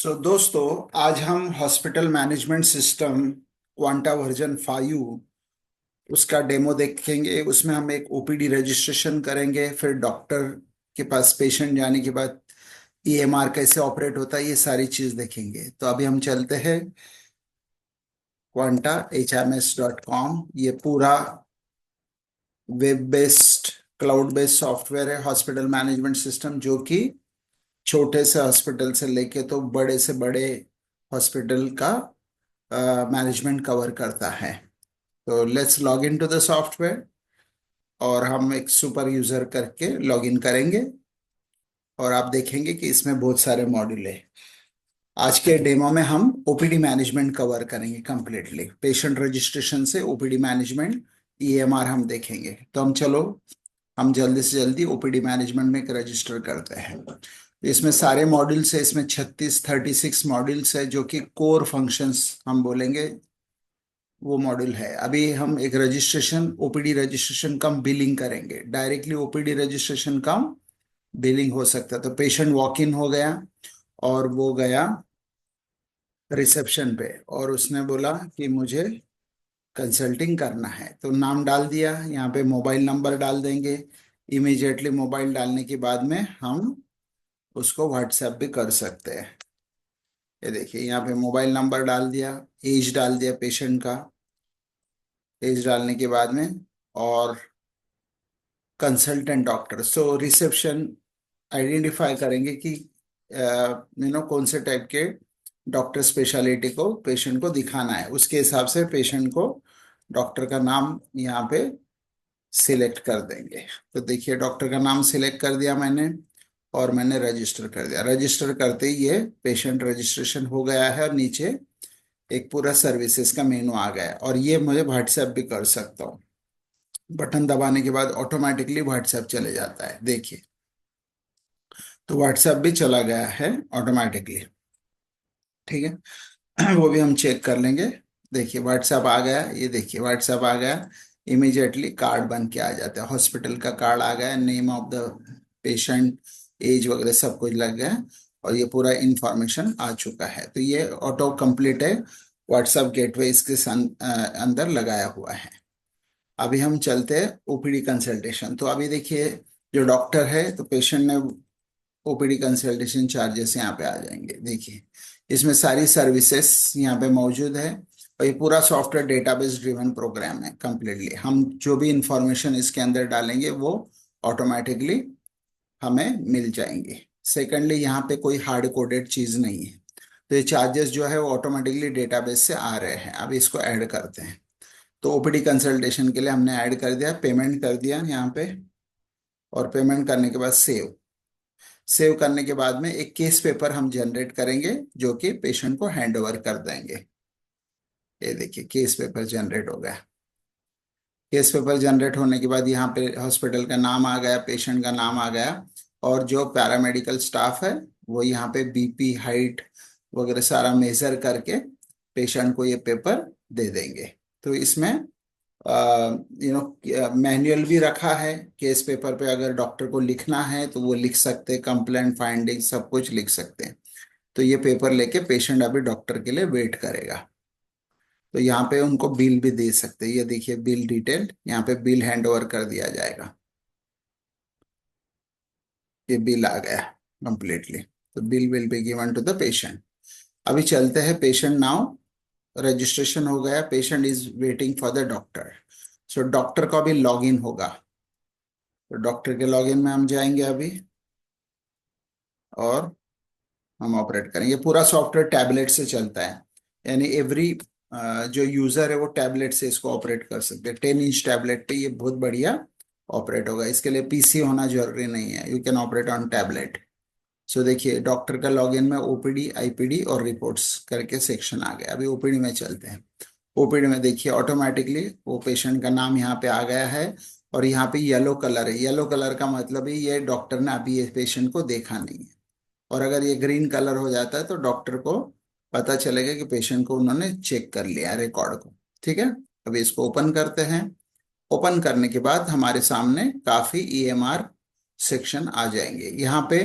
दोस्तों, आज हम hospital management system quanta version 5 उसका डेमो देखेंगे। उसमें हम एक ओपीडी रजिस्ट्रेशन करेंगे, फिर डॉक्टर के पास पेशेंट जाने के बाद ईएमआर कैसे ऑपरेट होता है, ये सारी चीज देखेंगे। तो अभी हम चलते हैं quantahms.com। ये पूरा web based cloud based software है हॉस्पिटल मैनेजमेंट सिस्टम, जो कि छोटे से हॉस्पिटल से लेके तो बड़े से बड़े हॉस्पिटल का मैनेजमेंट कवर करता है। तो let's log in to the software और हम एक सुपर यूजर करके लॉग इन करेंगे और आप देखेंगे कि इसमें बहुत सारे मॉड्यूल है। आज के डेमो में हम ओपीडी मैनेजमेंट कवर करेंगे कंप्लीटली, पेशेंट रजिस्ट्रेशन से ओपीडी मैनेजमेंट, ईएमआर हम देखेंगे। तो हम जल्दी से जल्दी ओपीडी मैनेजमेंट में एक रजिस्टर करते हैं। इसमें सारे मॉड्यूल्स है, इसमें 36 मॉड्यूल्स है, जो कि कोर फंक्शंस हम बोलेंगे वो मॉड्यूल है। अभी हम एक रजिस्ट्रेशन, ओपीडी रजिस्ट्रेशन कम बिलिंग करेंगे। डायरेक्टली ओपीडी रजिस्ट्रेशन कम बिलिंग हो सकता है। तो पेशेंट वॉक इन हो गया और वो गया रिसेप्शन पे और उसने बोला कि मुझे कंसल्टिंग करना है। तो नाम डाल दिया, यहाँ पे मोबाइल नंबर डाल देंगे। इमीडिएटली मोबाइल डालने के बाद में हम उसको व्हाट्सएप भी कर सकते हैं। ये देखिए, यहाँ पे मोबाइल नंबर डाल दिया, एज डाल दिया पेशेंट का, एज डालने के बाद में और कंसल्टेंट डॉक्टर। सो रिसेप्शन आइडेंटिफाई करेंगे कि कौन से टाइप के डॉक्टर स्पेशलिटी को पेशेंट को दिखाना है। उसके हिसाब से पेशेंट को डॉक्टर का नाम यहाँ पे सिलेक्ट कर देंगे। तो देखिए, डॉक्टर का नाम सिलेक्ट कर दिया मैंने और मैंने रजिस्टर कर दिया। रजिस्टर करते ही ये पेशेंट रजिस्ट्रेशन हो गया है और नीचे एक पूरा सर्विसेज का मेनू आ गया है। और ये मुझे व्हाट्सएप भी कर सकता हूँ, बटन दबाने के बाद ऑटोमेटिकली व्हाट्सएप चले जाता है। देखिए, तो व्हाट्सएप भी चला गया है ऑटोमेटिकली। ठीक है, वो भी हम चेक कर लेंगे। देखिए, व्हाट्सएप आ गया, ये देखिए व्हाट्सएप आ गया। इमीडिएटली कार्ड बन के आ जाता है, हॉस्पिटल का कार्ड आ गया, name of the patient, age वगैरह सब कुछ लग गया और ये पूरा इंफॉर्मेशन आ चुका है। तो ये ऑटो कंप्लीट है, व्हाट्सएप गेटवे इसके अंदर लगाया हुआ है। अभी हम चलते हैं ओपीडी कंसल्टेशन। तो अभी देखिए, जो डॉक्टर है तो पेशेंट ने ओपीडी कंसल्टेशन चार्जेस यहाँ पे आ जाएंगे। देखिए, इसमें सारी सर्विसेज यहाँ पे मौजूद है और ये पूरा सॉफ्टवेयर डेटाबेस ड्रिवन प्रोग्राम है कंप्लीटली। हम जो भी इंफॉर्मेशन इसके अंदर डालेंगे वो ऑटोमेटिकली हमें मिल जाएंगे। सेकेंडली, यहाँ पे कोई हार्ड कोडेड चीज नहीं है, तो ये चार्जेस जो है वो ऑटोमेटिकली डेटाबेस से आ रहे हैं। अब इसको ऐड करते हैं। तो ओपीडी कंसल्टेशन के लिए हमने ऐड कर दिया, पेमेंट कर दिया यहाँ पे और पेमेंट करने के बाद सेव। सेव करने के बाद में एक केस पेपर हम जनरेट करेंगे जो कि पेशेंट को हैंड ओवर कर देंगे। ये देखिए, केस पेपर जनरेट हो गया। केस पेपर जनरेट होने के बाद यहाँ पे हॉस्पिटल का नाम आ गया, पेशेंट का नाम आ गया और जो पैरामेडिकल स्टाफ है वो यहाँ पे बीपी, हाइट वगैरह सारा मेजर करके पेशेंट को ये पेपर दे देंगे। तो इसमें मैनुअल भी रखा है। केस पेपर पे अगर डॉक्टर को लिखना है तो वो लिख सकते हैं, कंप्लेंट फाइंडिंग सब कुछ लिख सकते हैं। तो ये पेपर लेके पेशेंट अभी डॉक्टर के लिए वेट करेगा। तो यहाँ पे उनको बिल भी दे सकते हैं। ये देखिए, बिल डिटेल, यहाँ पे बिल हैंड ओवर कर दिया जाएगा। ये बिल आ गया कंप्लीटली, तो bill will be given to the patient. अभी चलते हैं, पेशेंट नाउ रजिस्ट्रेशन हो गया, patient is waiting for the doctor. So doctor का भी लॉग इन होगा। तो डॉक्टर के लॉगिन में हम जाएंगे अभी और हम ऑपरेट करेंगे। पूरा सॉफ्टवेयर टैबलेट से चलता है, यानी एवरी जो यूजर है वो टैबलेट से इसको ऑपरेट कर सकते हैं। 10 इंच टैबलेट पे ये बहुत बढ़िया ऑपरेट होगा। इसके लिए पीसी होना जरूरी नहीं है, you can operate on tablet. So देखिए, डॉक्टर का लॉगिन में ओपीडी, आईपीडी और रिपोर्ट्स करके सेक्शन आ गया। अभी ओपीडी में चलते हैं। ओपीडी में देखिए, ऑटोमेटिकली वो पेशेंट का नाम यहाँ पे आ गया है और यहाँ पे येलो कलर है। येलो कलर का मतलब है ये डॉक्टर ने अभी ये पेशेंट को देखा नहीं है। और अगर ये ग्रीन कलर हो जाता है तो डॉक्टर को पता चलेगा कि पेशेंट को उन्होंने चेक कर लिया रिकॉर्ड को। ठीक है, अभी इसको ओपन करते हैं। ओपन करने के बाद हमारे सामने काफी ईएमआर सेक्शन आ जाएंगे। यहाँ पे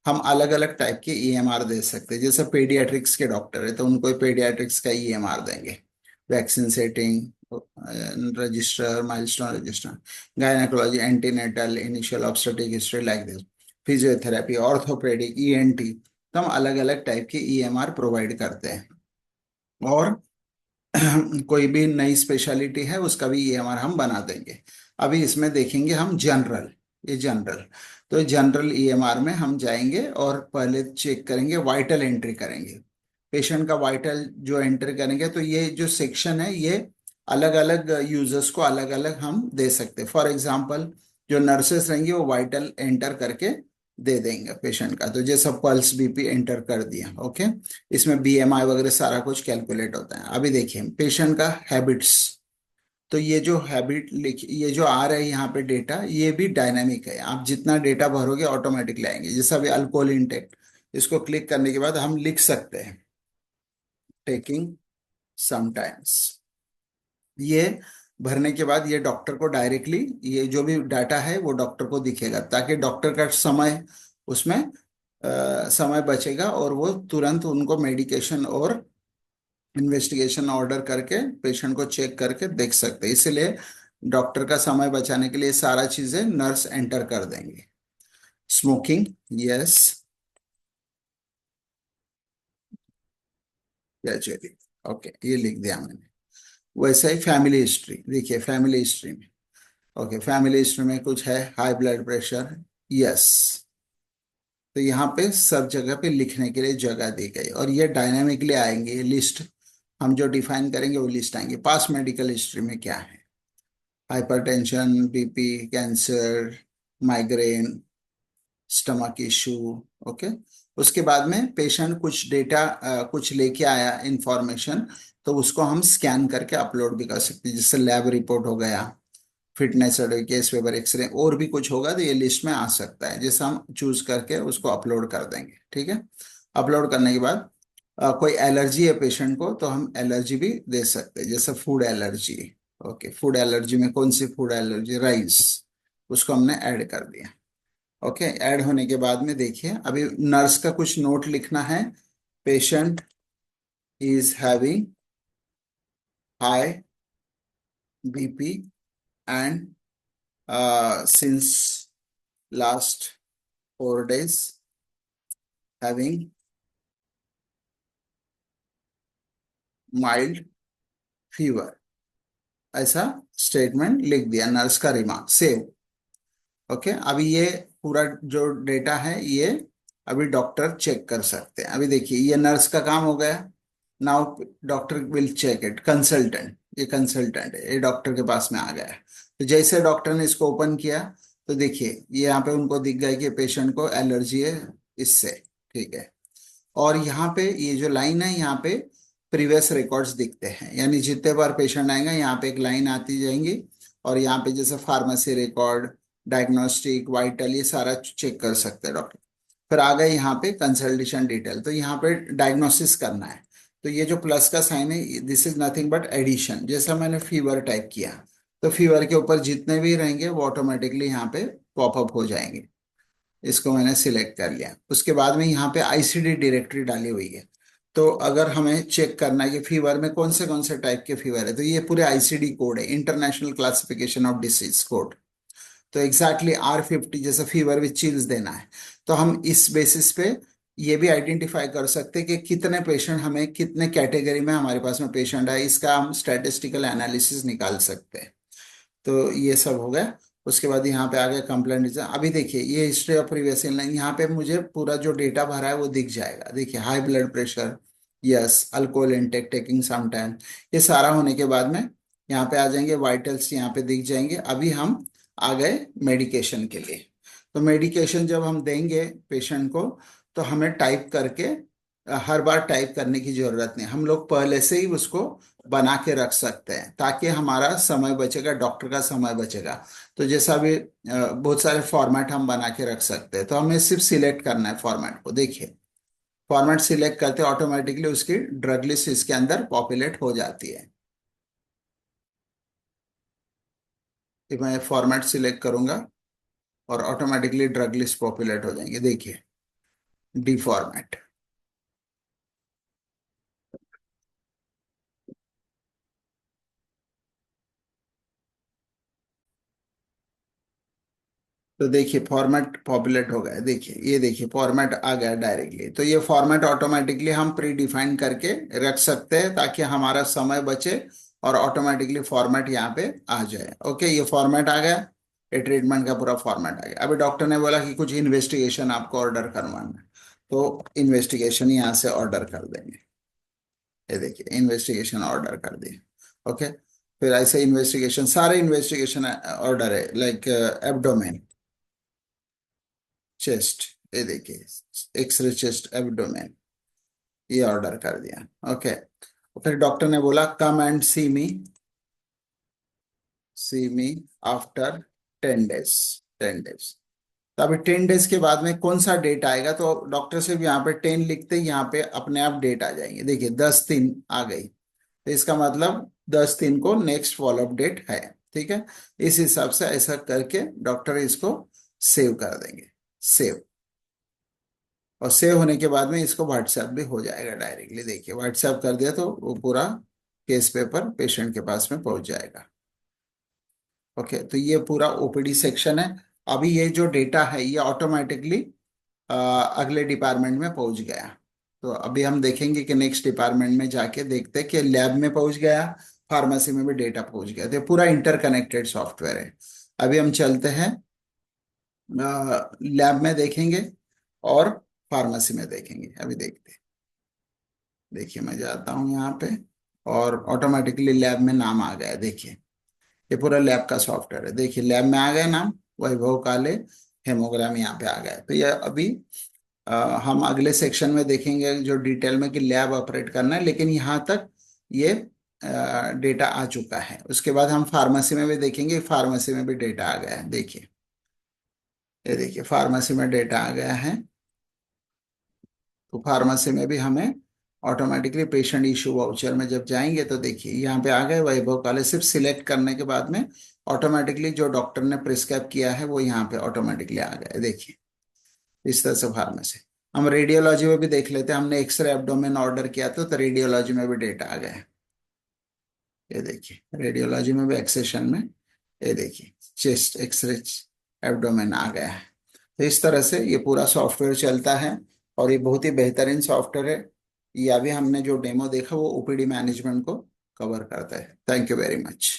हम अलग अलग टाइप के ईएमआर दे सकते हैं। जैसे पेडियाट्रिक्स के डॉक्टर है तो उनको पेडियाट्रिक्स का ईएमआर देंगे, vaccine setting register, milestone register, gynaecology, antenatal, initial obstetric history like this, physiotherapy, orthopaedic, ENT, तो हम अलग अलग टाइप के ईएमआर प्रोवाइड करते हैं। और कोई भी नई स्पेशलिटी है उसका भी ईएमआर हम बना देंगे। अभी इसमें देखेंगे हम जनरल, ये जनरल। तो जनरल ईएमआर में हम जाएंगे और पहले चेक करेंगे, वाइटल एंट्री करेंगे, पेशेंट का वाइटल जो एंटर करेंगे। तो ये जो सेक्शन है ये अलग अलग यूजर्स को अलग अलग हम दे सकते हैं। फॉर एग्जांपल जो नर्सेस रहेंगी वो वाइटल एंटर करके दे देंगे पेशेंट का, तो जैसा पल्स बीपी एंटर कर दिया, ओके। इसमें बीएमआई वगैरह सारा कुछ कैलकुलेट होता है। अभी देखिए पेशेंट का हैबिट्स, तो ये जो हैबिट लिख, ये जो आ रहा है यहाँ पे डेटा, ये भी डायनामिक है। आप जितना डेटा भरोगे ऑटोमेटिकली आएंगे। जैसा अभी अल्कोहल इंटेक, इसको क्लिक करने के बाद हम लिख सकते हैं टेकिंग समटाइम्स। ये भरने के बाद ये डॉक्टर को डायरेक्टली, ये जो भी डाटा है वो डॉक्टर को दिखेगा, ताकि डॉक्टर का समय उसमें समय बचेगा और वो तुरंत उनको मेडिकेशन और इन्वेस्टिगेशन ऑर्डर करके पेशेंट को चेक करके देख सकते हैं। इसलिए डॉक्टर का समय बचाने के लिए सारा चीजें नर्स एंटर कर देंगे। स्मोकिंग, यस, ग्रेजुअली, ओके, ये लिख दिया मैंने। वैसे ही फैमिली हिस्ट्री, देखिए फैमिली हिस्ट्री में, ओके, फैमिली हिस्ट्री में कुछ है, हाई ब्लड प्रेशर, यस। तो यहाँ पे सब जगह पे लिखने के लिए जगह दी गई और ये डायनामिकली आएंगे, ये लिस्ट हम जो डिफाइन करेंगे वो लिस्ट आएंगे। पास्ट मेडिकल हिस्ट्री में क्या है, hypertension, BP, cancer, migraine, stomach issue, okay. उसके बाद में पेशेंट कुछ डेटा कुछ लेके आया इंफॉर्मेशन, तो उसको हम स्कैन करके अपलोड भी कर सकते हैं। जैसे लैब रिपोर्ट हो गया, fitness certificate, case paper, x ray, और भी कुछ होगा तो ये लिस्ट में आ सकता है, जैसे हम चूज करके उसको अपलोड कर देंगे, ठीक है। अपलोड करने के बाद कोई एलर्जी है पेशेंट को तो हम एलर्जी भी दे सकते हैं, जैसे food allergy, okay, food allergy में कौन सी फूड एलर्जी, राइस, उसको हमने ऐड कर दिया। ओके, ऐड होने के बाद में देखिए अभी नर्स का कुछ नोट लिखना है। Patient is having high BP and since last 4 days having mild fever, ऐसा स्टेटमेंट लिख दिया, नर्स का रिमार्क सेव। ओके, अभी ये पूरा जो डेटा है ये अभी डॉक्टर चेक कर सकते हैं। अभी देखिए ये नर्स का काम हो गया। Now doctor will check it, consultant, ये कंसल्टेंट है, ये डॉक्टर के पास में आ गया है। तो जैसे डॉक्टर ने इसको ओपन किया तो देखिए ये यहाँ पे उनको दिख गया कि पेशेंट को एलर्जी है इससे, ठीक है। और यहाँ पे ये जो लाइन है यहाँ पे प्रीवियस रिकॉर्ड्स दिखते हैं, यानी जितने बार पेशेंट आएगा यहाँ पे एक लाइन आती जाएंगी। और यहाँ पे जैसे फार्मेसी रिकॉर्ड, डायग्नोस्टिक, वाइटल, ये सारा चेक कर सकते हैं डॉक्टर। फिर आ गए यहाँ पे कंसल्टेशन डिटेल, तो यहाँ पे डायग्नोसिस करना है। तो ये जो प्लस का साइन है this is nothing but addition. जैसा मैंने फीवर टाइप किया तो फीवर के ऊपर जितने भी रहेंगे वो ऑटोमेटिकली यहाँ पे पॉपअप हो जाएंगे। इसको मैंने सिलेक्ट कर लिया। उसके बाद में यहाँ पे आईसीडी डायरेक्टरी डाली हुई है। तो अगर हमें चेक करना है कि फीवर में कौन से टाइप के फीवर है, तो ये पूरे आईसीडी कोड है, international classification of disease code. तो एग्जैक्टली R50 जैसे फीवर विथ चिल्स देना है। तो हम इस बेसिस पे ये भी आइडेंटिफाई कर सकते हैं कि कितने पेशेंट, हमें कितने कैटेगरी में हमारे पास में पेशेंट है, इसका हम स्टैटिस्टिकल एनालिसिस निकाल सकते हैं। तो ये सब हो गया। उसके बाद यहाँ पे आ गया कंप्लेंट रीजन। अभी देखिए ये हिस्ट्री ऑफ प्रीवियस इलनेस, यहाँ पे मुझे पूरा जो डेटा भरा है वो दिख जाएगा। देखिए high blood pressure, yes, alcohol intake, taking some time, ये सारा होने के बाद में यहाँ पे आ जाएंगे वाइटल्स, यहाँ पे दिख जाएंगे। अभी हम आ गए मेडिकेशन के लिए। तो मेडिकेशन जब हम देंगे पेशेंट को तो हमें टाइप करके हर बार टाइप करने की जरूरत नहीं, हम लोग पहले से ही उसको बना के रख सकते हैं, ताकि हमारा समय बचेगा, डॉक्टर का समय बचेगा। तो जैसा भी बहुत सारे फॉर्मेट हम बना के रख सकते हैं। तो हमें सिर्फ सिलेक्ट करना है फॉर्मेट को। देखिए फॉर्मेट सिलेक्ट करते ऑटोमेटिकली उसकी ड्रग लिस्ट इसके अंदर पॉपुलेट हो जाती है। कि मैं फॉर्मेट सिलेक्ट करूंगा और ऑटोमेटिकली ड्रग लिस्ट पॉपुलेट हो जाएंगे, देखिए। D format. तो देखिए फॉर्मेट पॉपुलेट हो गया, देखिए ये देखिए फॉर्मेट आ गया डायरेक्टली। तो ये फॉर्मेट ऑटोमेटिकली हम प्री डिफाइन करके रख सकते हैं ताकि हमारा समय बचे और ऑटोमेटिकली फॉर्मेट यहाँ पे आ जाए। ओके, ये फॉर्मेट आ गया, ये ट्रीटमेंट का पूरा फॉर्मेट आ गया। अभी डॉक्टर ने बोला कि कुछ इन्वेस्टिगेशन आपको ऑर्डर करवाना है, तो इन्वेस्टिगेशन यहाँ से ऑर्डर कर देंगे। ये देखिए इन्वेस्टिगेशन ऑर्डर कर दिए। ओके, फिर ऐसे इन्वेस्टिगेशन सारे इन्वेस्टिगेशन ऑर्डर है, लाइक एब्डोमेन, चेस्ट, ये देखिए एक्सरे चेस्ट एब्डोमेन, ये ऑर्डर कर दिया। ओके, फिर डॉक्टर ने बोला come and see me after 10 days, 10 days. तो अभी 10 डेज के बाद में कौन सा डेट आएगा, तो डॉक्टर से भी यहाँ पे 10 लिखते ही यहाँ पे अपने आप डेट आ जाएंगे। देखिए 10/3 आ गई, तो इसका मतलब 10/3 को नेक्स्ट फॉलोअप डेट है। ठीक है, इस हिसाब से ऐसा करके डॉक्टर इसको सेव कर देंगे, सेव। और सेव होने के बाद में इसको व्हाट्सएप भी हो जाएगा डायरेक्टली। देखिए व्हाट्सएप कर दिया तो वो पूरा केस पेपर पेशेंट के पास में पहुंच जाएगा। ओके, तो ये पूरा ओपीडी सेक्शन है। अभी ये जो डेटा है ये ऑटोमेटिकली अगले डिपार्टमेंट में पहुंच गया। तो अभी हम देखेंगे कि नेक्स्ट डिपार्टमेंट में जाके देखते हैं कि लैब में पहुंच गया, फार्मेसी में भी डेटा पहुंच गया। तो ये पूरा इंटरकनेक्टेड सॉफ्टवेयर है। अभी हम चलते हैं लैब में देखेंगे और फार्मेसी में देखेंगे। अभी देखते हैं, देखिए मैं जाता हूँ यहाँ पे और ऑटोमेटिकली लैब में नाम आ गया। देखिए ये पूरा लैब का सॉफ्टवेयर है। देखिए लैब में आ गया नाम, वैभव काले हेमोग्राम यहाँ पे आ गया। तो ये अभी हम अगले सेक्शन में देखेंगे जो डिटेल में कि लैब ऑपरेट करना है, लेकिन यहाँ तक ये डेटा आ चुका है। उसके बाद हम फार्मेसी में भी देखेंगे, फार्मेसी में भी डेटा आ गया है। देखिए ये देखिए फार्मेसी में डेटा आ गया है। तो फार्मेसी में भी हमें ऑटोमेटिकली पेशेंट इशू वाउचर में जब जाएंगे तो देखिए यहाँ पे आ गए वैभव काले। सिर्फ सिलेक्ट करने के बाद में ऑटोमेटिकली जो डॉक्टर ने प्रिस्क्राइब किया है वो यहाँ पे ऑटोमेटिकली आ गए। देखिए इस तरह से फार्मेसी। हम रेडियोलॉजी में भी देख लेते हैं, हमने एक्सरे एब्डोमेन ऑर्डर किया था तो रेडियोलॉजी में भी डेटा आ गया है। ये देखिए रेडियोलॉजी में भी एक्सेशन में, ये देखिए चेस्ट एक्सरे एब्डोमेन आ गया है। तो इस तरह से ये पूरा सॉफ्टवेयर चलता है और ये बहुत ही बेहतरीन सॉफ्टवेयर है। ये अभी हमने जो डेमो देखा वो ओपीडी मैनेजमेंट को कवर करता है। Thank you very much.